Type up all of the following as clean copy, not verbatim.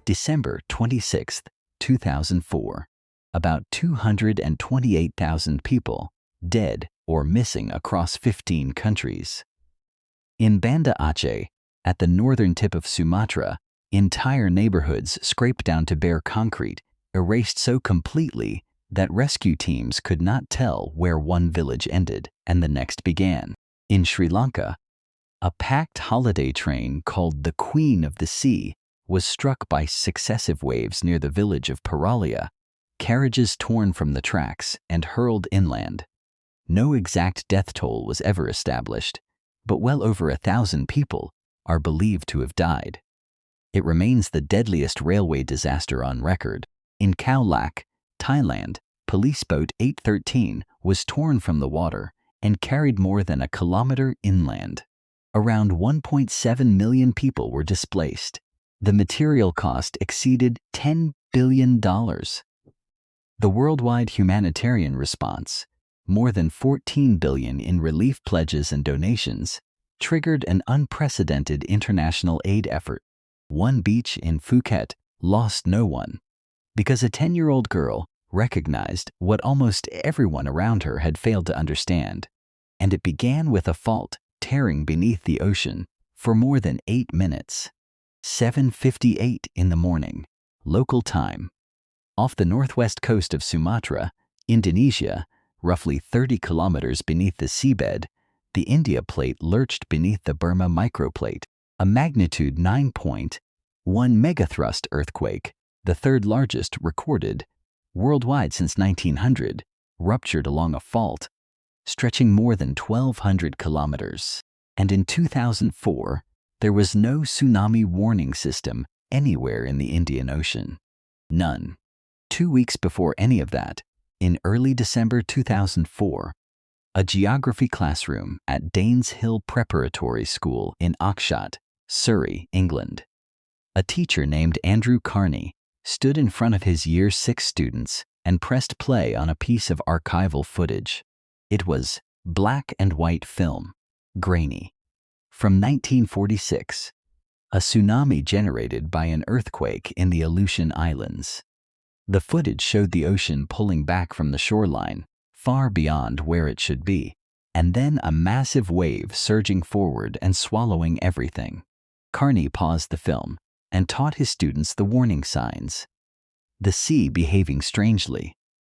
December 26, 2004. About 228,000 people dead or missing across 15 countries. In Banda Aceh, at the northern tip of Sumatra, entire neighborhoods scraped down to bare concrete, erased so completely that rescue teams could not tell where one village ended and the next began. In Sri Lanka, a packed holiday train called the Queen of the Sea was struck by successive waves near the village of Paralia, carriages torn from the tracks and hurled inland. No exact death toll was ever established, but well over 1,000 people are believed to have died. It remains the deadliest railway disaster on record. In Khao Lak, Thailand, police boat 813 was torn from the water and carried more than a kilometer inland. Around 1.7 million people were displaced. The material cost exceeded $10 billion. The worldwide humanitarian response, more than $14 billion in relief pledges and donations, triggered an unprecedented international aid effort. One beach in Phuket lost no one because a 10-year-old girl recognized what almost everyone around her had failed to understand, and it began with a fault tearing beneath the ocean for more than 8 minutes. 7:58 in the morning, local time. Off the northwest coast of Sumatra, Indonesia, roughly 30 kilometers beneath the seabed, the India plate lurched beneath the Burma microplate. A magnitude 9.1 megathrust earthquake, the third largest recorded worldwide since 1900, ruptured along a fault stretching more than 1,200 kilometers. And in 2004, there was no tsunami warning system anywhere in the Indian Ocean. None. 2 weeks before any of that, in early December 2004, a geography classroom at Danes Hill Preparatory School in Oxshott, Surrey, England. A teacher named Andrew Carney stood in front of his Year 6 students and pressed play on a piece of archival footage. It was black and white film, grainy. From 1946, a tsunami generated by an earthquake in the Aleutian Islands. The footage showed the ocean pulling back from the shoreline, far beyond where it should be, and then a massive wave surging forward and swallowing everything. Carney paused the film and taught his students the warning signs. The sea behaving strangely,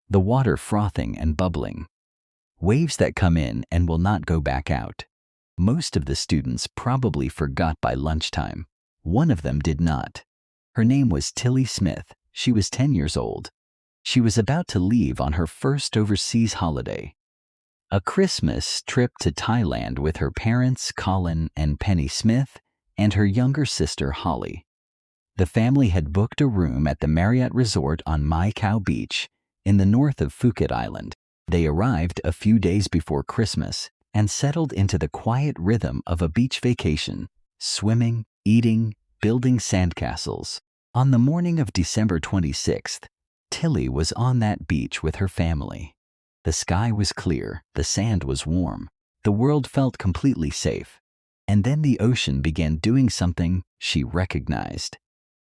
the water frothing and bubbling. Waves that come in and will not go back out. Most of the students probably forgot by lunchtime. One of them did not. Her name was Tilly Smith. She was 10 years old. She was about to leave on her first overseas holiday, a Christmas trip to Thailand with her parents, Colin and Penny Smith, and her younger sister, Holly. The family had booked a room at the Marriott Resort on Mai Khao Beach in the north of Phuket Island. They arrived a few days before Christmas and settled into the quiet rhythm of a beach vacation, swimming, eating, building sandcastles. On the morning of December 26th, Tilly was on that beach with her family. The sky was clear, the sand was warm, the world felt completely safe. And then the ocean began doing something she recognized.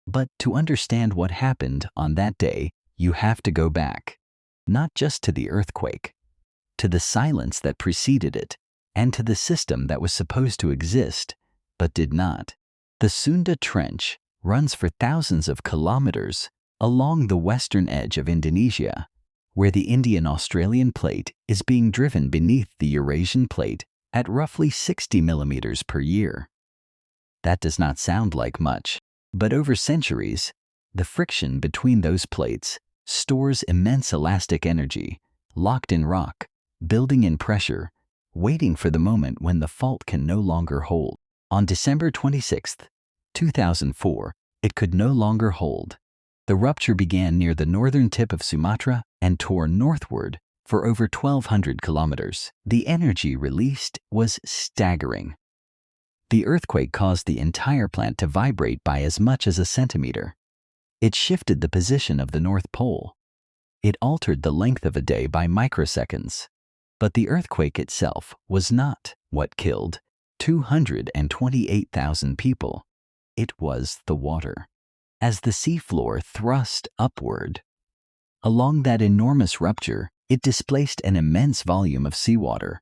But to understand what happened on that day, you have to go back. Not just to the earthquake, to the silence that preceded it, and to the system that was supposed to exist, but did not. The Sunda Trench runs for thousands of kilometers along the western edge of Indonesia, where the Indian-Australian plate is being driven beneath the Eurasian plate at roughly 60 millimeters per year. That does not sound like much, but over centuries, the friction between those plates stores immense elastic energy, locked in rock, building in pressure, waiting for the moment when the fault can no longer hold. On December 26, 2004, it could no longer hold. The rupture began near the northern tip of Sumatra and tore northward for over 1,200 kilometers. The energy released was staggering. The earthquake caused the entire plant to vibrate by as much as a centimeter. It shifted the position of the North Pole. It altered the length of a day by microseconds. But the earthquake itself was not what killed 228,000 people. It was the water. as the seafloor thrust upward. Along that enormous rupture, it displaced an immense volume of seawater.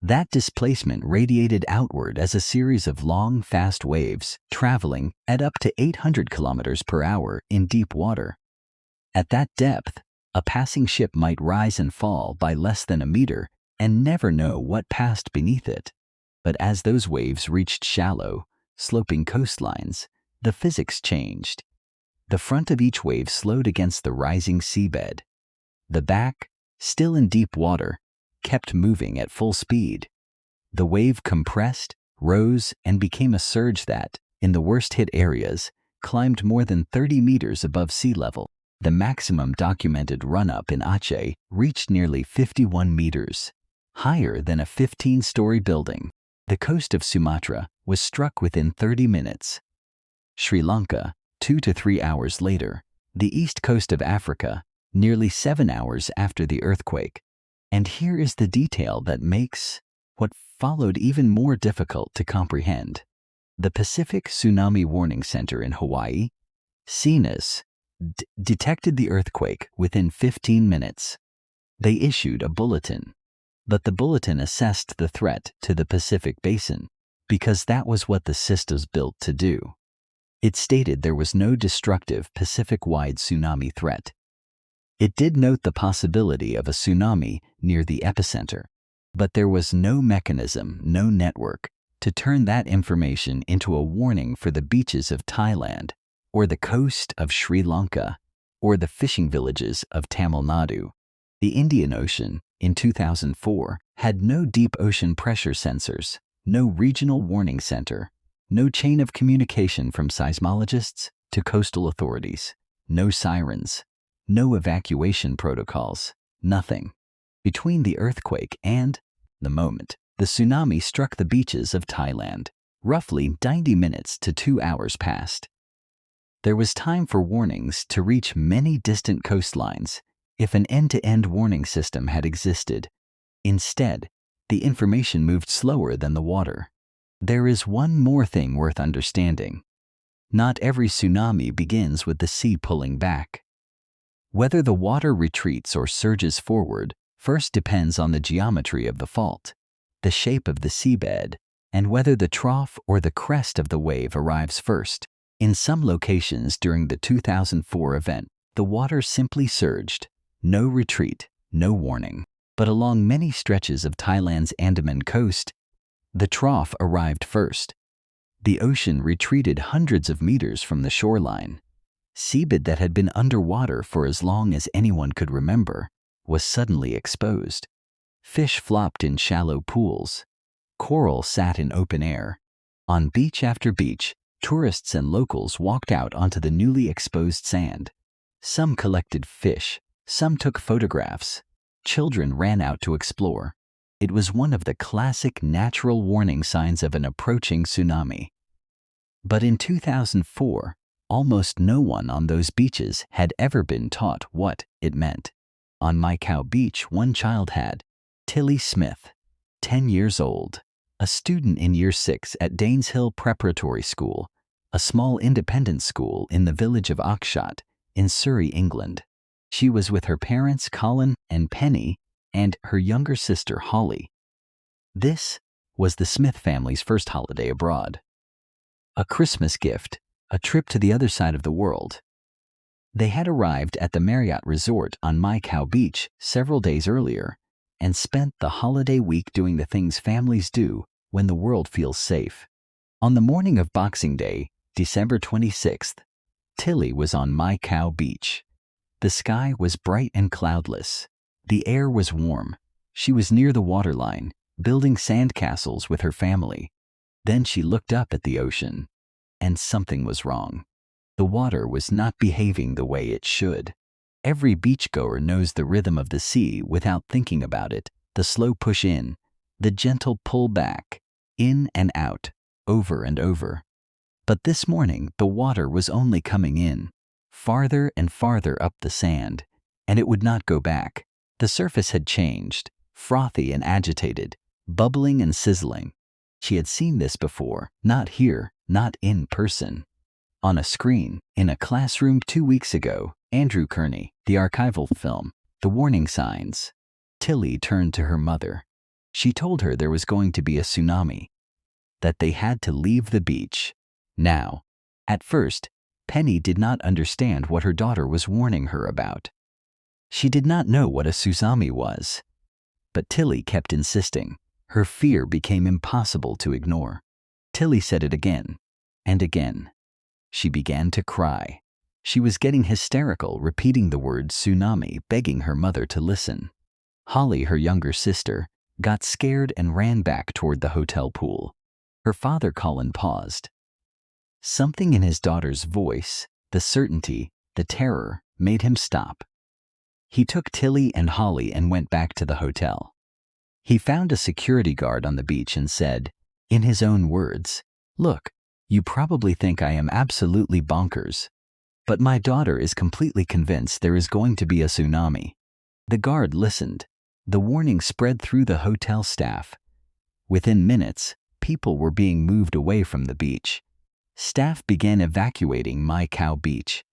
That displacement radiated outward as a series of long, fast waves, traveling at up to 800 kilometers per hour in deep water. At that depth, a passing ship might rise and fall by less than a meter and never know what passed beneath it. But as those waves reached shallow, sloping coastlines, the physics changed. The front of each wave slowed against the rising seabed. The back, still in deep water, kept moving at full speed. The wave compressed, rose, and became a surge that, in the worst-hit areas, climbed more than 30 meters above sea level. The maximum documented run-up in Aceh reached nearly 51 meters, higher than a 15-story building. The coast of Sumatra was struck within 30 minutes. Sri Lanka, 2 to 3 hours later. The east coast of Africa, nearly 7 hours after the earthquake. And here is the detail that makes what followed even more difficult to comprehend. The Pacific Tsunami Warning Center in Hawaii, CNAS, detected the earthquake within 15 minutes. They issued a bulletin, but the bulletin assessed the threat to the Pacific Basin because that was what the system's built to do. It stated there was no destructive Pacific-wide tsunami threat. It did note the possibility of a tsunami near the epicenter, but there was no mechanism, no network, to turn that information into a warning for the beaches of Thailand, or the coast of Sri Lanka, or the fishing villages of Tamil Nadu. The Indian Ocean, in 2004, had no deep ocean pressure sensors, no regional warning center, no chain of communication from seismologists to coastal authorities, no sirens, no evacuation protocols, nothing. Between the earthquake and the moment the tsunami struck the beaches of Thailand, roughly 90 minutes to 2 hours passed. There was time for warnings to reach many distant coastlines if an end-to-end warning system had existed. Instead, the information moved slower than the water. There is one more thing worth understanding. Not every tsunami begins with the sea pulling back. Whether the water retreats or surges forward first depends on the geometry of the fault, the shape of the seabed, and whether the trough or the crest of the wave arrives first. In some locations during the 2004 event, the water simply surged, no retreat, no warning. But along many stretches of Thailand's Andaman coast, the trough arrived first. The ocean retreated hundreds of meters from the shoreline. Seabed that had been underwater for as long as anyone could remember was suddenly exposed. Fish flopped in shallow pools. Coral sat in open air. On beach after beach, tourists and locals walked out onto the newly exposed sand. Some collected fish, some took photographs. Children ran out to explore. It was one of the classic natural warning signs of an approaching tsunami. But in 2004, almost no one on those beaches had ever been taught what it meant. On Maicao Beach, one child had, Tilly Smith, 10 years old, a student in Year 6 at Daneshill Preparatory School, a small independent school in the village of Oxshott in Surrey, England. She was with her parents, Colin and Penny, and her younger sister, Holly. This was the Smith family's first holiday abroad. A Christmas gift, a trip to the other side of the world. They had arrived at the Marriott Resort on Maicao Beach several days earlier and spent the holiday week doing the things families do when the world feels safe. On the morning of Boxing Day, December 26th, Tilly was on Maicao Beach. The sky was bright and cloudless. The air was warm. She was near the waterline, building sandcastles with her family. Then she looked up at the ocean, and something was wrong. The water was not behaving the way it should. Every beachgoer knows the rhythm of the sea without thinking about it, the slow push in, the gentle pull back, in and out, over and over. But this morning, the water was only coming in, farther and farther up the sand, and it would not go back. The surface had changed, frothy and agitated, bubbling and sizzling. She had seen this before, not here, not in person. On a screen, in a classroom 2 weeks ago, Andrew Kearney, the archival film, The Warning Signs. Tilly turned to her mother. She told her there was going to be a tsunami, that they had to leave the beach. Now, at first, Penny did not understand what her daughter was warning her about. She did not know what a tsunami was. But Tilly kept insisting. Her fear became impossible to ignore. Tilly said it again and again. She began to cry. She was getting hysterical, repeating the word tsunami, begging her mother to listen. Holly, her younger sister, got scared and ran back toward the hotel pool. Her father, Colin, paused. Something in his daughter's voice, the certainty, the terror, made him stop. He took Tilly and Holly and went back to the hotel. He found a security guard on the beach and said, in his own words, "Look, you probably think I am absolutely bonkers, but my daughter is completely convinced there is going to be a tsunami." The guard listened. The warning spread through the hotel staff. Within minutes, people were being moved away from the beach. Staff began evacuating Mai Khao Beach.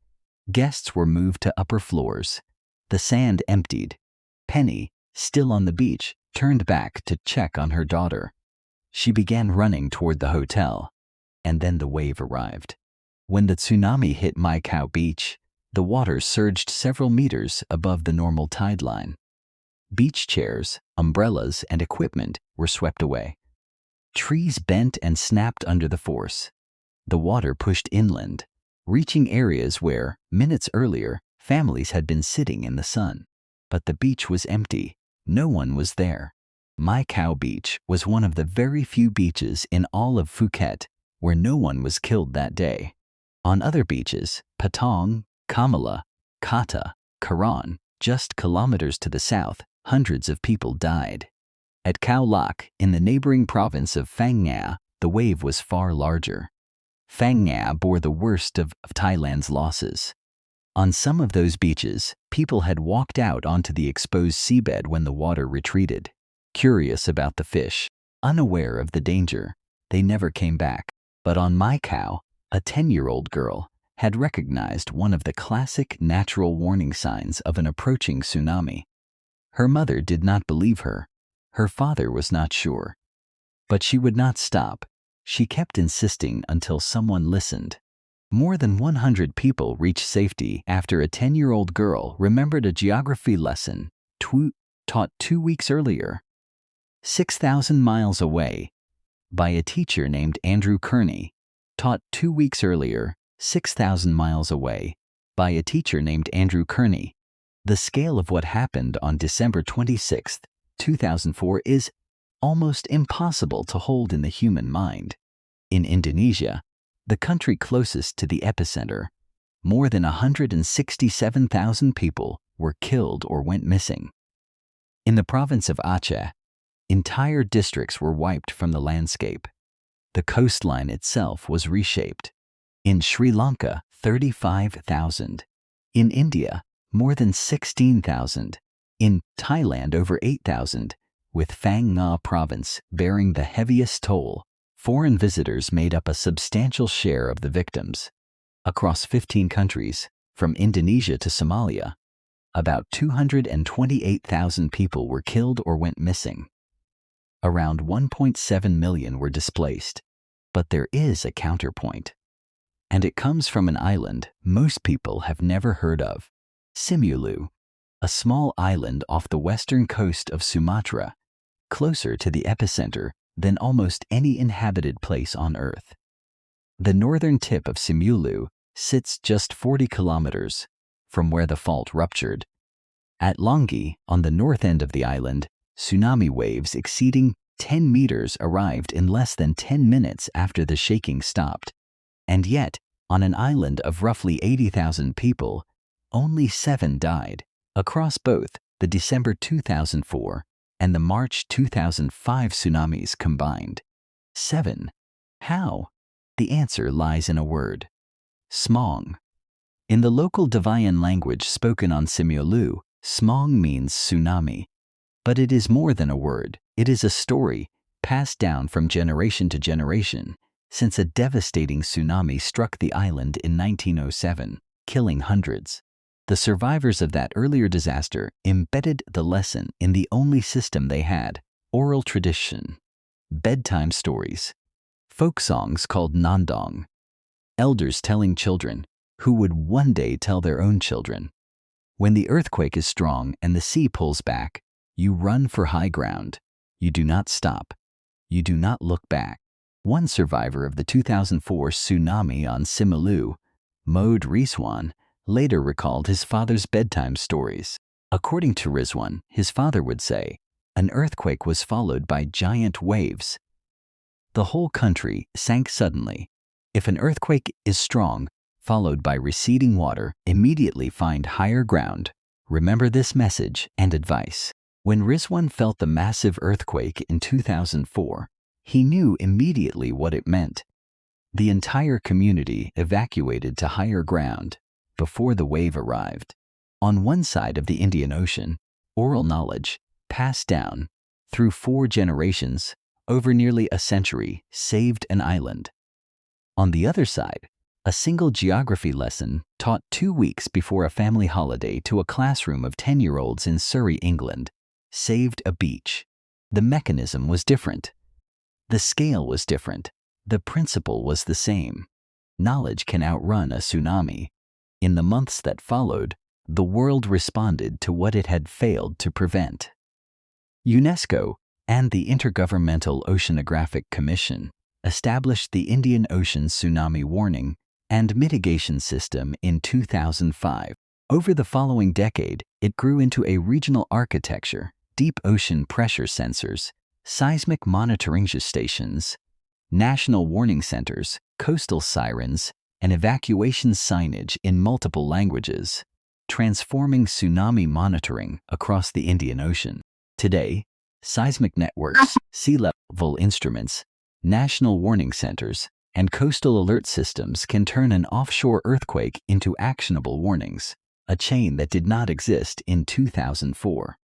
Guests were moved to upper floors. The sand emptied. Penny, still on the beach, turned back to check on her daughter. She began running toward the hotel, and then the wave arrived. When the tsunami hit Mai Khao Beach, the water surged several meters above the normal tide line. Beach chairs, umbrellas, and equipment were swept away. Trees bent and snapped under the force. The water pushed inland, reaching areas where, minutes earlier, families had been sitting in the sun. But the beach was empty. No one was there. Mai Khao Beach was one of the very few beaches in all of Phuket where no one was killed that day. On other beaches, Patong, Kamala, Kata, Karan, just kilometers to the south, hundreds of people died. At Khao Lak, in the neighboring province of Phang Nga, the wave was far larger. Phang Nga bore the worst of Thailand's losses. On some of those beaches, people had walked out onto the exposed seabed when the water retreated. Curious about the fish, unaware of the danger, they never came back. But on Mai Khao, a 10-year-old girl had recognized one of the classic natural warning signs of an approaching tsunami. Her mother did not believe her. Her father was not sure. But she would not stop. She kept insisting until someone listened. More than 100 people reached safety after a 10-year-old girl remembered a geography lesson taught 2 weeks earlier. 6,000 miles away, by a teacher named Andrew Kearney, taught 2 weeks earlier, 6,000 miles away, by a teacher named Andrew Kearney. The scale of what happened on December 26, 2004 is almost impossible to hold in the human mind. In Indonesia, the country closest to the epicenter, more than 167,000 people were killed or went missing. In the province of Aceh, entire districts were wiped from the landscape. The coastline itself was reshaped. In Sri Lanka, 35,000. In India, more than 16,000. In Thailand, over 8,000, with Phang Nga province bearing the heaviest toll. Foreign visitors made up a substantial share of the victims. Across 15 countries, from Indonesia to Somalia, about 228,000 people were killed or went missing. Around 1.7 million were displaced. But there is a counterpoint. And it comes from an island most people have never heard of. Simeulue, a small island off the western coast of Sumatra, closer to the epicenter than almost any inhabited place on Earth. The northern tip of Simeulue sits just 40 kilometers from where the fault ruptured. At Longi, on the north end of the island, tsunami waves exceeding 10 meters arrived in less than 10 minutes after the shaking stopped. And yet, on an island of roughly 80,000 people, only 7 died. Across both the December 2004 and the March 2005 tsunamis combined. 7. How? The answer lies in a word. Smong. In the local Davian language spoken on Simeulue, Smong means tsunami. But it is more than a word. It is a story, passed down from generation to generation. since a devastating tsunami struck the island in 1907, killing hundreds. The survivors of that earlier disaster embedded the lesson in the only system they had: oral tradition. Bedtime stories. Folk songs called nandong. Elders telling children, who would one day tell their own children. When the earthquake is strong and the sea pulls back, you run for high ground. You do not stop. You do not look back. One survivor of the 2004 tsunami on Simeulue, Mohd Rizwan, later recalled his father's bedtime stories. According to Rizwan, his father would say, "An earthquake was followed by giant waves. The whole country sank suddenly. If an earthquake is strong, followed by receding water, immediately find higher ground." Remember this message and advice. When Rizwan felt the massive earthquake in 2004, he knew immediately what it meant. The entire community evacuated to higher ground before the wave arrived. On one side of the Indian Ocean, oral knowledge, passed down through 4 generations over nearly a century, saved an island. On the other side, a single geography lesson taught 2 weeks before a family holiday to a classroom of 10-year-olds in Surrey, England, saved a beach. The mechanism was different. The scale was different. The principle was the same. Knowledge can outrun a tsunami. In the months that followed, the world responded to what it had failed to prevent. UNESCO and the Intergovernmental Oceanographic Commission established the Indian Ocean Tsunami Warning and Mitigation System in 2005. Over the following decade, it grew into a regional architecture: deep ocean pressure sensors, seismic monitoring stations, national warning centers, coastal sirens, and evacuation signage in multiple languages, transforming tsunami monitoring across the Indian Ocean. Today, seismic networks, sea-level instruments, national warning centers, and coastal alert systems can turn an offshore earthquake into actionable warnings, a chain that did not exist in 2004.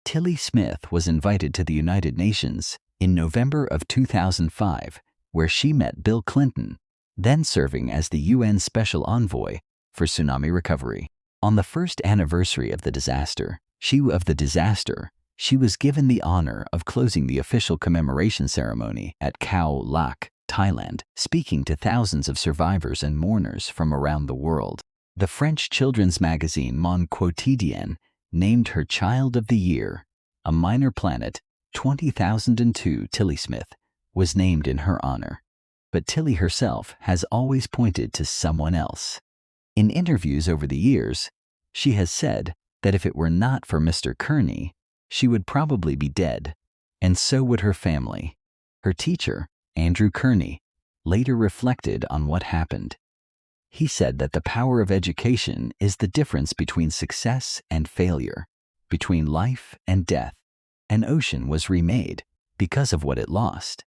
Tilly Smith was invited to the United Nations in November of 2005, where she met Bill Clinton, then serving as the UN Special Envoy for Tsunami Recovery. On the first anniversary of the disaster, she was given the honor of closing the official commemoration ceremony at Khao Lak, Thailand, speaking to thousands of survivors and mourners from around the world. The French children's magazine Mon Quotidien named her Child of the Year. A minor planet, 20,002 Tilly Smith, was named in her honor. But Tilly herself has always pointed to someone else. In interviews over the years, she has said that if it were not for Mr. Kearney, she would probably be dead, and so would her family. Her teacher, Andrew Kearney, later reflected on what happened. He said that the power of education is the difference between success and failure, between life and death. An ocean was remade because of what it lost.